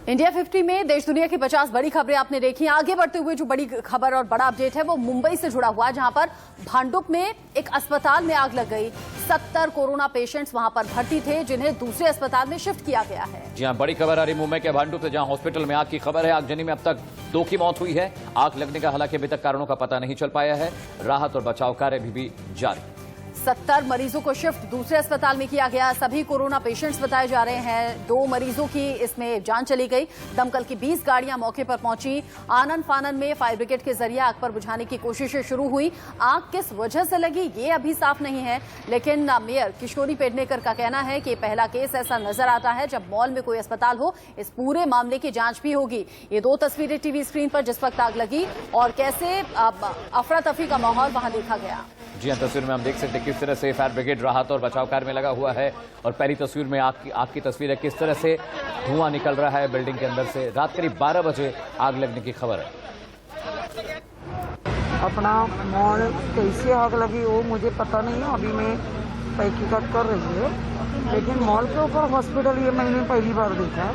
India 50 में देश दुनिया की 50 बड़ी खबरें आपने देखी। आगे बढ़ते हुए जो बड़ी खबर और बड़ा अपडेट है वो मुंबई से जुड़ा हुआ है, जहां पर भांडुप में एक अस्पताल में आग लग गई। 70 कोरोना पेशेंट्स वहां पर भर्ती थे, जिन्हें दूसरे अस्पताल में शिफ्ट किया गया है। जी हां, बड़ी खबर आ रही मुंबई के भांडुप से, जहां हॉस्पिटल में आग की खबर है। आगजनी में अब तक 2 की मौत हुई है। आग लगने का हालांकि अभी तक कारणों का पता नहीं चल पाया है। राहत और बचाव कार्य भी जारी। 70 मरीजों को शिफ्ट दूसरे अस्पताल में किया गया। सभी कोरोना पेशेंट्स बताए जा रहे हैं। 2 मरीजों की इसमें जान चली गई। दमकल की 20 गाड़ियां मौके पर पहुंची। आनन फानन में फायर ब्रिगेड के जरिए आग पर बुझाने की कोशिशें शुरू हुई। आग किस वजह से लगी ये अभी साफ नहीं है, लेकिन मेयर किशोरी पेडनेकर का कहना है कि पहला केस ऐसा नजर आता है जब मॉल में कोई अस्पताल हो। इस पूरे मामले की जांच भी होगी। ये 2 तस्वीरें टीवी स्क्रीन पर जिस वक्त आग लगी और कैसे अफरा तफरी का माहौल वहां देखा गया। जी हां, तस्वीर में हम देख सकते हैं किस तरह से फायर ब्रिगेड राहत और बचाव कार्य में लगा हुआ है। और पहली तस्वीर में आग की तस्वीर है, किस तरह से धुआं निकल रहा है बिल्डिंग के अंदर से। रात करीब 12 बजे आग लगने की खबर है। अपना मॉल कैसे आग लगी वो मुझे पता नहीं है, अभी मैं तहकीकात कर रही है। लेकिन मॉल के ऊपर हॉस्पिटल ये मैंने पहली बार देखा है।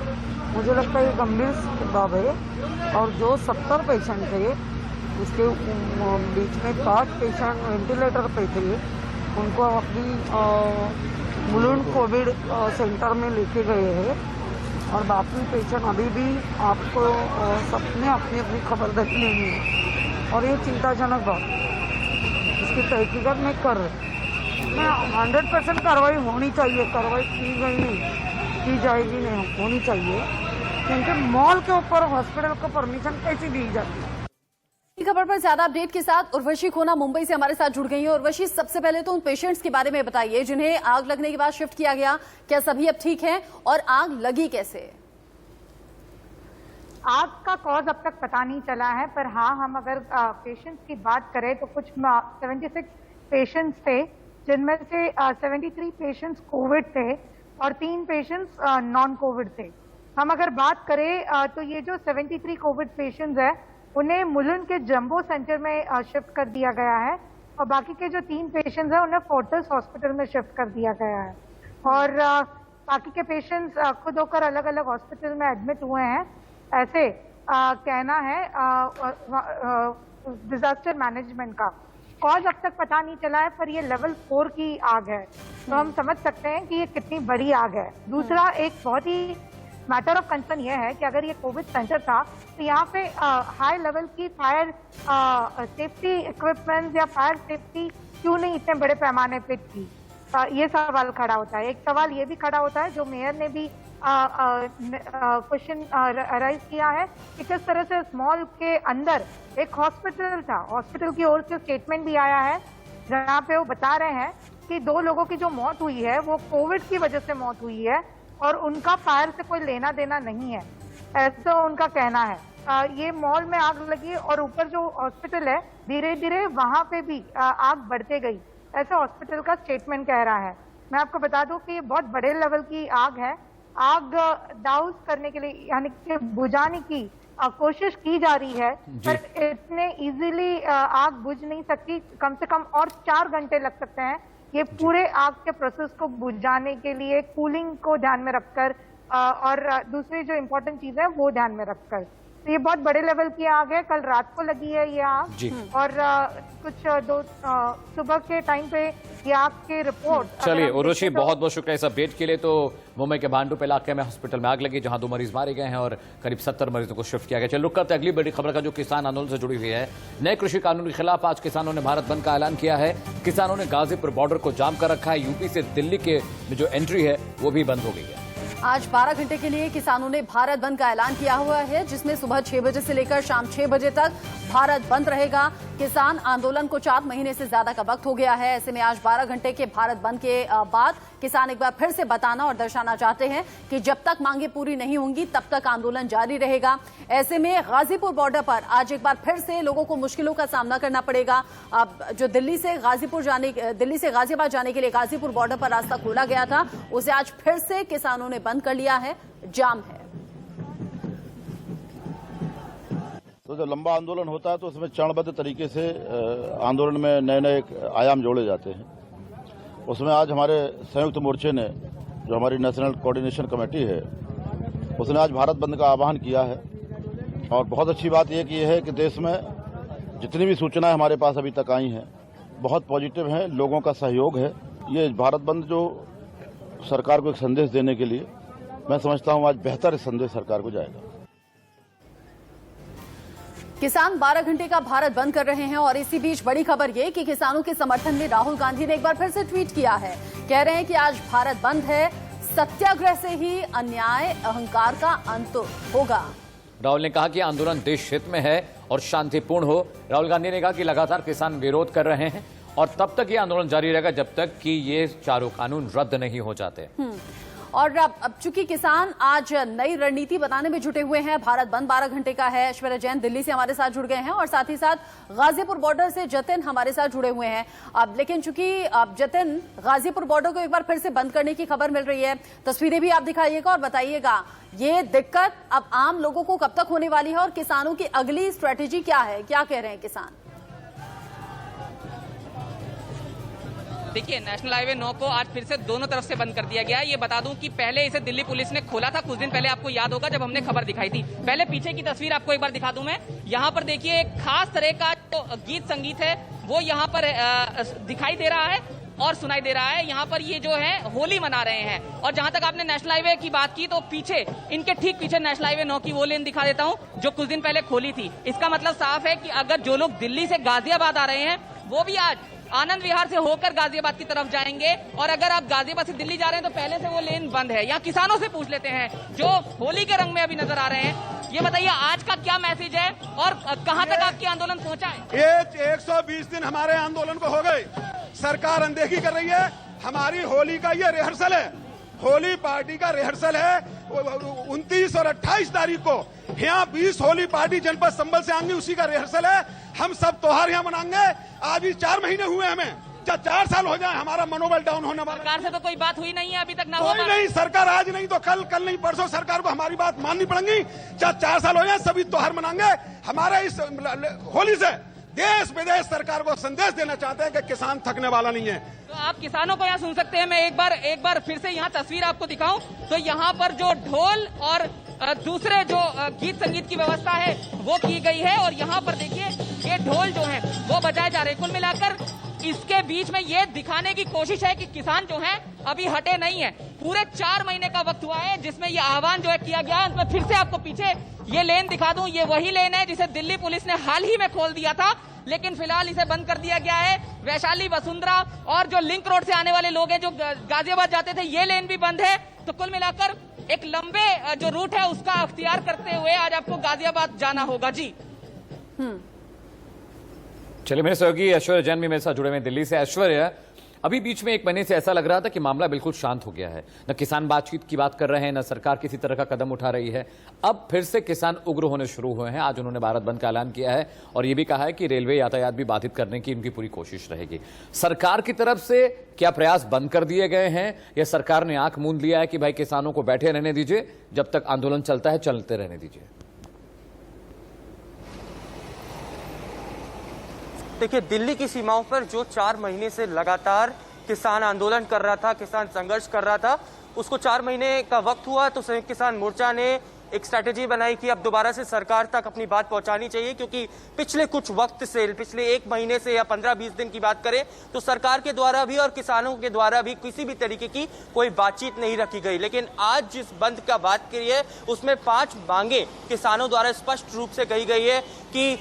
मुझे लगता है ये गंभीर बात है। और जो 70 पेशेंट थे उसके बीच में 5 पेशेंट वेंटिलेटर पे थे, उनको अपनी मुलुंड कोविड सेंटर में लेके गए हैं। और बाकी पेशेंट अभी भी आपको सबने अपनी अपनी खबर रख लेनी है। और ये चिंताजनक बात, इसकी तहकीकात में कर रहे मैं 100% कार्रवाई होनी चाहिए। कार्रवाई की गई नहीं, की जाएगी नहीं, होनी चाहिए। क्योंकि मॉल के ऊपर हॉस्पिटल को परमिशन कैसी दी जाती है। खबर पर ज्यादा अपडेट के साथ उर्वशी खोना मुंबई से हमारे साथ जुड़ गई हैं। उर्वशी, सबसे पहले तो उन पेशेंट्स के बारे में बताइए जिन्हें आग लगने के बाद शिफ्ट किया गया। क्या सभी अब ठीक हैं और आग लगी कैसे? आग का कॉज अब तक पता नहीं चला है, पर हाँ, हम अगर पेशेंट्स की बात करें तो कुछ 76 पेशेंट्स थे, जिनमें से 73 पेशेंट्स कोविड थे और 3 पेशेंट्स नॉन कोविड थे। हम अगर बात करें तो ये जो 73 कोविड पेशेंट्स है उन्हें मुलुंड के जंबो सेंटर में शिफ्ट कर दिया गया है और बाकी के जो 3 पेशेंट्स हैं उन्हें फोर्टिस हॉस्पिटल में शिफ्ट कर दिया गया है। और बाकी के पेशेंट्स खुद होकर अलग अलग हॉस्पिटल में एडमिट हुए हैं, ऐसे कहना है डिजास्टर मैनेजमेंट का। कॉज अब तक पता नहीं चला है, पर ये लेवल 4 की आग है, तो हम समझ सकते हैं कि ये कितनी बड़ी आग है। दूसरा एक बहुत ही मैटर ऑफ कंसर्न ये है कि अगर ये कोविड सेंटर था तो यहाँ पे हाई लेवल की फायर सेफ्टी इक्विपमेंट या फायर सेफ्टी क्यों नहीं इतने बड़े पैमाने पे थी, ये सवाल खड़ा होता है। एक सवाल ये भी खड़ा होता है, जो मेयर ने भी क्वेश्चन राइज किया है कि किस तरह से मॉल के अंदर एक हॉस्पिटल था, हॉस्पिटल की ओर से स्टेटमेंट भी आया है जहाँ पे वो बता रहे हैं कि 2 लोगों की जो मौत हुई है वो कोविड की वजह से मौत हुई है और उनका फायर से कोई लेना देना नहीं है, ऐसा उनका कहना है। ये मॉल में आग लगी और ऊपर जो हॉस्पिटल है धीरे धीरे वहां पे भी आग बढ़ते गई, ऐसा हॉस्पिटल का स्टेटमेंट कह रहा है। मैं आपको बता दूं कि ये बहुत बड़े लेवल की आग है। आग डाउस करने के लिए यानी कि बुझाने की कोशिश की जा रही है, पर इतने इजीली आग बुझ नहीं सकती। कम से कम और 4 घंटे लग सकते हैं ये पूरे आग के प्रोसेस को बुझाने के लिए, कूलिंग को ध्यान में रखकर और दूसरी जो इम्पोर्टेंट चीज है वो ध्यान में रखकर। तो ये बहुत बड़े लेवल की आग है। कल रात को लगी है ये आग और कुछ 2 सुबह के टाइम पे ये आग की रिपोर्ट। चलिए उर्वशी, बहुत बहुत शुक्रिया इस अपडेट के लिए। तो मुंबई के भांडुप इलाके में हॉस्पिटल में आग लगी, जहां 2 मरीज मारे गए हैं और करीब 70 मरीजों को शिफ्ट किया गया। चलिए रुक करते अगली बड़ी खबर का, जो किसान आंदोलन से जुड़ी हुई है। नए कृषि कानून के खिलाफ आज किसानों ने भारत बंद का ऐलान किया है। किसानों ने गाजीपुर बॉर्डर को जाम कर रखा है। यूपी से दिल्ली के जो एंट्री है वो भी बंद हो गई है। आज 12 घंटे के लिए किसानों ने भारत बंद का ऐलान किया हुआ है, जिसमें सुबह 6 बजे से लेकर शाम 6 बजे तक भारत बंद रहेगा। किसान आंदोलन को 4 महीने से ज्यादा का वक्त हो गया है। ऐसे में आज 12 घंटे के भारत बंद के बाद किसान एक बार फिर से बताना और दर्शाना चाहते हैं कि जब तक मांगे पूरी नहीं होंगी तब तक आंदोलन जारी रहेगा। ऐसे में गाजीपुर बॉर्डर पर आज एक बार फिर से लोगों को मुश्किलों का सामना करना पड़ेगा। अब जो दिल्ली से गाजियाबाद जाने के लिए गाजीपुर बॉर्डर पर रास्ता खोला गया था, उसे आज फिर से किसानों ने बंद कर लिया है, जाम है। तो जब लंबा आंदोलन होता है तो उसमें चरणबद्ध तरीके से आंदोलन में नए नए आयाम जोड़े जाते हैं। उसमें आज हमारे संयुक्त मोर्चे ने, जो हमारी नेशनल कोऑर्डिनेशन कमेटी है, उसने आज भारत बंद का आह्वान किया है। और बहुत अच्छी बात यह है कि देश में जितनी भी सूचनाएं हमारे पास अभी तक आई हैं बहुत पॉजिटिव हैं, लोगों का सहयोग है। ये भारत बंद जो सरकार को एक संदेश देने के लिए मैं समझता हूं आज बेहतर संदेश सरकार को जाएगा। किसान 12 घंटे का भारत बंद कर रहे हैं और इसी बीच बड़ी खबर ये कि किसानों के समर्थन में राहुल गांधी ने एक बार फिर से ट्वीट किया है। कह रहे हैं कि आज भारत बंद है, सत्याग्रह से ही अन्याय अहंकार का अंत होगा। राहुल ने कहा कि आंदोलन देश हित में है और शांतिपूर्ण हो। राहुल गांधी ने कहा कि लगातार किसान विरोध कर रहे हैं और तब तक ये आंदोलन जारी रहेगा जब तक कि ये चारों कानून रद्द नहीं हो जाते। और अब चूंकि किसान आज नई रणनीति बनाने में जुटे हुए हैं, भारत बंद 12 घंटे का है। ऐश्वर्या जैन दिल्ली से हमारे साथ जुड़ गए हैं और साथ ही साथ गाजीपुर बॉर्डर से जतिन हमारे साथ जुड़े हुए हैं। अब लेकिन चूंकि अब जतिन, गाजीपुर बॉर्डर को एक बार फिर से बंद करने की खबर मिल रही है, तस्वीरें भी आप दिखाइएगा और बताइएगा ये दिक्कत अब आम लोगों को कब तक होने वाली है और किसानों की अगली स्ट्रेटेजी क्या है, क्या कह रहे हैं किसान? देखिए, नेशनल हाईवे 9 को आज फिर से दोनों तरफ से बंद कर दिया गया है। ये बता दूं कि पहले इसे दिल्ली पुलिस ने खोला था कुछ दिन पहले, आपको याद होगा जब हमने खबर दिखाई थी। पहले पीछे की तस्वीर आपको एक बार दिखा दूं मैं। यहाँ पर देखिए एक खास तरह का जो गीत संगीत है वो यहाँ पर दिखाई दे रहा है और सुनाई दे रहा है। यहाँ पर ये जो है होली मना रहे हैं। और जहां तक आपने नेशनल हाईवे की बात की तो पीछे, इनके ठीक पीछे नेशनल हाईवे 9 की वो लेन दिखा देता हूँ जो कुछ दिन पहले खोली थी। इसका मतलब साफ है कि अगर जो लोग दिल्ली से गाजियाबाद आ रहे हैं वो भी आज आनंद विहार से होकर गाजियाबाद की तरफ जाएंगे। और अगर आप गाजियाबाद से दिल्ली जा रहे हैं तो पहले से वो लेन बंद है। यहाँ किसानों से पूछ लेते हैं जो होली के रंग में अभी नजर आ रहे हैं। ये बताइए आज का क्या मैसेज है और कहां तक आपकी आंदोलन पहुंचा है? ये 120 दिन हमारे आंदोलन को हो गए, सरकार अनदेखी कर रही है। हमारी होली का ये रिहर्सल है, होली पार्टी का रिहर्सल है। 29 और 28 तारीख को यहाँ 20 होली पार्टी जनपद संबल से आएंगे, उसी का रिहर्सल है। हम सब त्योहार यहाँ मनाएंगे। आज भी 4 महीने हुए हमें, 4 साल हो जाए हमारा मनोबल डाउन होने वाला। सरकार से तो कोई बात हुई नहीं है अभी तक? ना कोई नहीं, सरकार आज नहीं तो कल, कल नहीं परसों सरकार को हमारी बात माननी पड़ेगी। 4 साल हो जाए, सभी त्योहार मनाएंगे। हमारे इस होली से देश विदेश सरकार को संदेश देना चाहते हैं कि किसान थकने वाला नहीं है। तो आप किसानों को यहाँ सुन सकते हैं। मैं एक बार फिर से यहाँ तस्वीर आपको दिखाऊं तो यहाँ पर जो ढोल और दूसरे जो गीत संगीत की व्यवस्था है वो की गई है। और यहाँ पर देखिए ये ढोल जो है वो बजाए जा रहे हैं। कुल मिलाकर इसके बीच में ये दिखाने की कोशिश है कि किसान जो है अभी हटे नहीं है। पूरे 4 महीने का वक्त हुआ है जिसमें ये आह्वान जो है किया गया है। मैं फिर से आपको पीछे ये लेन दिखा दूं, ये वही लेन है जिसे दिल्ली पुलिस ने हाल ही में खोल दिया था, लेकिन फिलहाल इसे बंद कर दिया गया है। वैशाली, वसुंधरा और जो लिंक रोड से आने वाले लोग हैं जो गाजियाबाद जाते थे, ये लेन भी बंद है। तो कुल मिलाकर एक लंबे जो रूट है उसका अख्तियार करते हुए आज आपको गाजियाबाद जाना होगा। जी चलिए, मेरे सहयोगी ऐश्वर्या जैन भी मेरे साथ जुड़े हुए दिल्ली से। ऐश्वर्या, अभी बीच में 1 महीने से ऐसा लग रहा था कि मामला बिल्कुल शांत हो गया है, न किसान बातचीत की बात कर रहे हैं, न सरकार किसी तरह का कदम उठा रही है। अब फिर से किसान उग्र होने शुरू हुए हैं। आज उन्होंने भारत बंद का ऐलान किया है और ये भी कहा है कि रेलवे यातायात भी बाधित करने की उनकी पूरी कोशिश रहेगी। सरकार की तरफ से क्या प्रयास बंद कर दिए गए हैं या सरकार ने आंख मूंद लिया है कि भाई किसानों को बैठे रहने दीजिए, जब तक आंदोलन चलता है चलते रहने दीजिए? देखिए, दिल्ली की सीमाओं पर जो 4 महीने से लगातार किसान आंदोलन कर रहा था, किसान संघर्ष कर रहा था, उसको 4 महीने का वक्त हुआ तो संयुक्त किसान मोर्चा ने एक स्ट्रैटेजी बनाई कि अब दोबारा से सरकार तक अपनी बात पहुंचानी चाहिए। क्योंकि पिछले कुछ वक्त से, पिछले 1 महीने से या 15-20 दिन की बात करें तो सरकार के द्वारा भी और किसानों के द्वारा भी किसी भी तरीके की कोई बातचीत नहीं रखी गई। लेकिन आज जिस बंद का बात करी है उसमें 5 मांगे किसानों द्वारा स्पष्ट रूप से कही गई है कि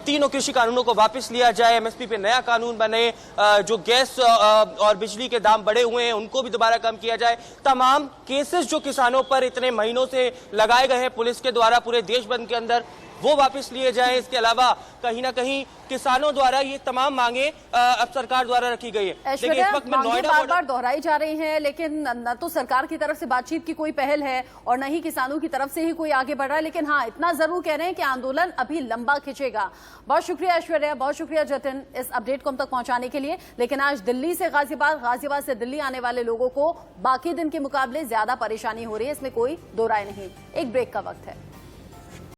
तीनों कृषि कानूनों को वापस लिया जाए, एमएसपी पे नया कानून बने, जो गैस और बिजली के दाम बढ़े हुए हैं उनको भी दोबारा कम किया जाए। तमाम केसेस जो किसानों पर इतने महीनों से लगाए गए हैं पुलिस के द्वारा पूरे देश बंद के अंदर, वो वापस लिए जाएं। इसके अलावा कहीं ना कहीं किसानों द्वारा ये तमाम मांगे अब सरकार द्वारा रखी गई है। लेकिन इस वक्त मांगे बार-बार दोहराई जा रही हैं, लेकिन न तो सरकार की तरफ से बातचीत की कोई पहल है और न ही किसानों की तरफ से ही कोई आगे बढ़ रहा है। लेकिन हाँ, इतना जरूर कह रहे हैं कि आंदोलन अभी लंबा खिंचेगा। बहुत शुक्रिया ऐश्वर्या, बहुत शुक्रिया जतिन इस अपडेट को हम तक पहुंचाने के लिए। लेकिन आज दिल्ली से गाजियाबाद, गाजियाबाद से दिल्ली आने वाले लोगों को बाकी दिन के मुकाबले ज्यादा परेशानी हो रही है, इसमें कोई दो राय नहीं। एक ब्रेक का वक्त है।